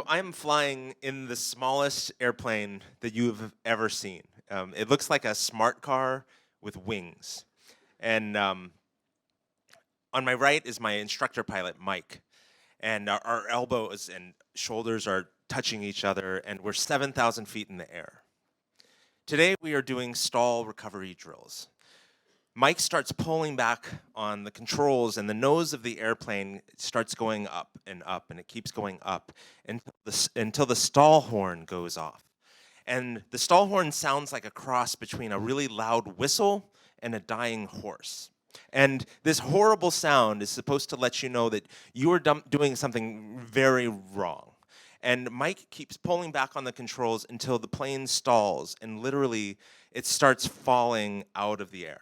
I'm flying in the smallest airplane that you've ever seen. It looks like a smart car with wings. And on my right is my instructor pilot, Mike. And our elbows and shoulders are touching each other, and we're 7,000 feet in the air. Today, we are doing stall recovery drills. Mike starts pulling back on the controls, and the nose of the airplane starts going up, and it keeps going up until the stall horn goes off. And the stall horn sounds like a cross between a really loud whistle and a dying horse. And this horrible sound is supposed to let you know that you are doing something very wrong. And Mike keeps pulling back on the controls until the plane stalls, and literally it starts falling out of the air.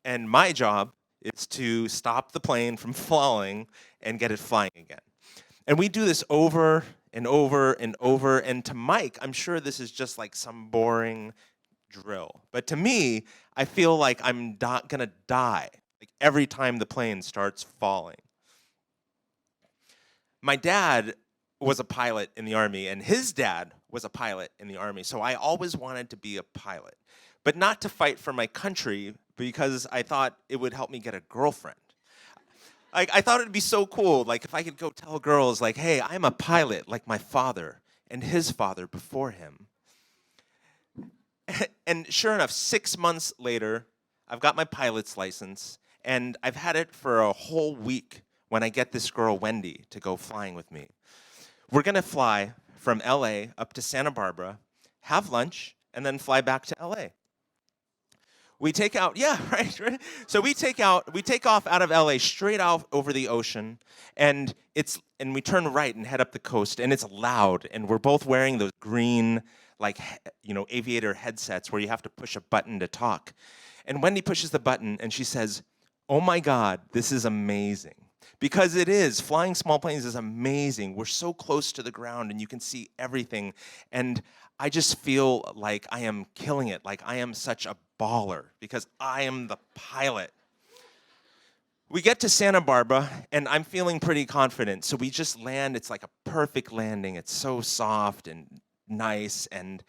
And my job is to stop the plane from falling and get it flying again. And we do this over and over and over. And to Mike, I'm sure this is just like some boring drill. But to me, I feel like I'm gonna die like every time the plane starts falling. My dad was a pilot in the Army, and his dad was a pilot in the Army. So I always wanted to be a pilot, but not to fight for my country, because I thought it would help me get a girlfriend. I thought it'd be so cool, like if I could go tell girls, like, hey, I'm a pilot like my father and his father before him. And sure enough, 6 months later, I've got my pilot's license, and I've had it for a whole week when I get this girl, Wendy, to go flying with me. We're gonna fly from LA up to Santa Barbara, have lunch, and then fly back to LA. We take out, yeah, right. So we take off out of LA straight out over the ocean, and we turn right and head up the coast, and it's loud, and we're both wearing those green, like, aviator headsets where you have to push a button to talk. And Wendy pushes the button, and she says, "Oh my God, this is amazing." Because it is. Flying small planes is amazing. We're so close to the ground, and you can see everything. And I just feel like I am killing it, like I am such a baller, because I am the pilot. We get to Santa Barbara, and I'm feeling pretty confident. So we just land. It's like a perfect landing. It's so soft and nice. And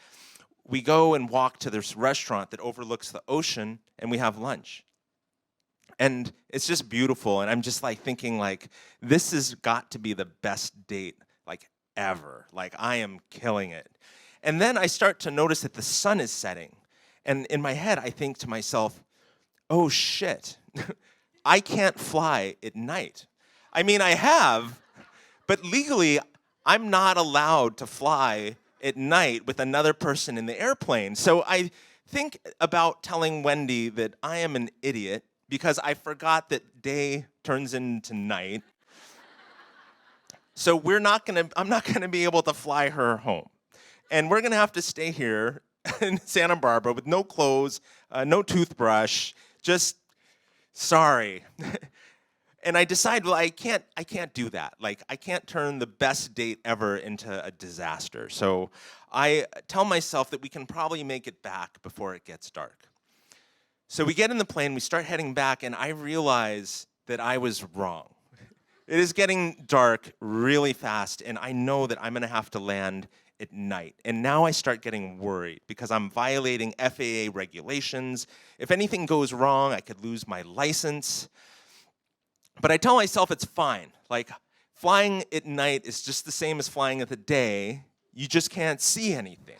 we go and walk to this restaurant that overlooks the ocean, and we have lunch. And it's just beautiful, and I'm just like thinking, like, this has got to be the best date like ever. Like, I am killing it. And then I start to notice that the sun is setting. And in my head, I think to myself, oh shit, I can't fly at night. I mean, I have, but legally, I'm not allowed to fly at night with another person in the airplane. So I think about telling Wendy that I am an idiot because I forgot that day turns into night. So I'm not gonna be able to fly her home. And we're gonna have to stay here in Santa Barbara with no clothes, no toothbrush, just sorry. And I decide, well, I can't do that. Like, I can't turn the best date ever into a disaster. So I tell myself that we can probably make it back before it gets dark. So we get in the plane, we start heading back, and I realize that I was wrong. It is getting dark really fast, and I know that I'm gonna have to land at night. And now I start getting worried because I'm violating FAA regulations. If anything goes wrong, I could lose my license. But I tell myself it's fine. Like, flying at night is just the same as flying at the day. You just can't see anything.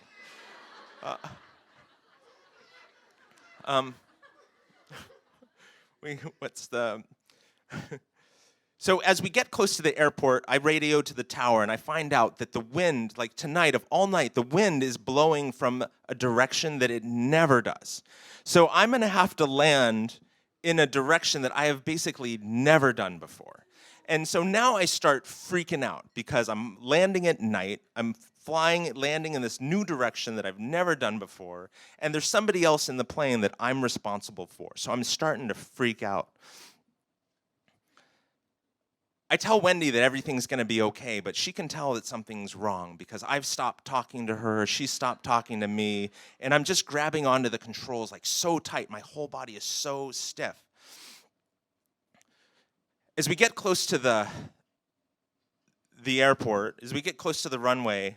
What's the... So as we get close to the airport, I radio to the tower, and I find out that the wind, like tonight of all night, the wind is blowing from a direction that it never does. So I'm gonna have to land in a direction that I have basically never done before. And so now I start freaking out because I'm landing at night, I'm landing in this new direction that I've never done before, and there's somebody else in the plane that I'm responsible for. So I'm starting to freak out. I tell Wendy that everything's gonna be okay, but she can tell that something's wrong because I've stopped talking to her, she stopped talking to me, and I'm just grabbing onto the controls like so tight. My whole body is so stiff. As we get close to the airport, as we get close to the runway,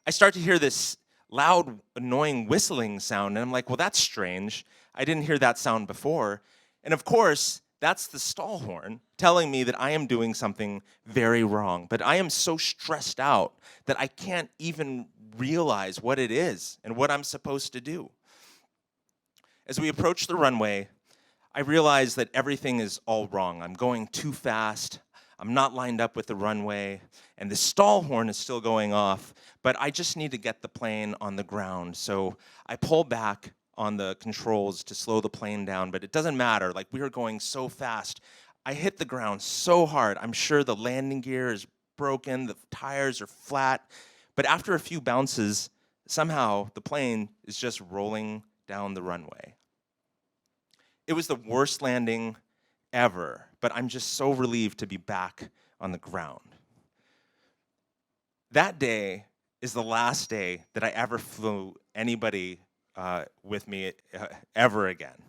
I start to hear this loud, annoying whistling sound, and I'm like, well, that's strange. I didn't hear that sound before. And of course, that's the stall horn telling me that I am doing something very wrong. But I am so stressed out that I can't even realize what it is and what I'm supposed to do. As we approach the runway, I realize that everything is all wrong. I'm going too fast. I'm not lined up with the runway, and the stall horn is still going off, but I just need to get the plane on the ground. So I pull back on the controls to slow the plane down, but it doesn't matter. Like, we are going so fast. I hit the ground so hard. I'm sure the landing gear is broken, the tires are flat, but after a few bounces, somehow the plane is just rolling down the runway. It was the worst landing ever, but I'm just so relieved to be back on the ground. That day is the last day that I ever flew anybody with me ever again.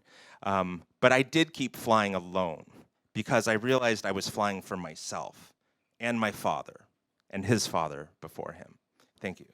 But I did keep flying alone because I realized I was flying for myself and my father and his father before him. Thank you.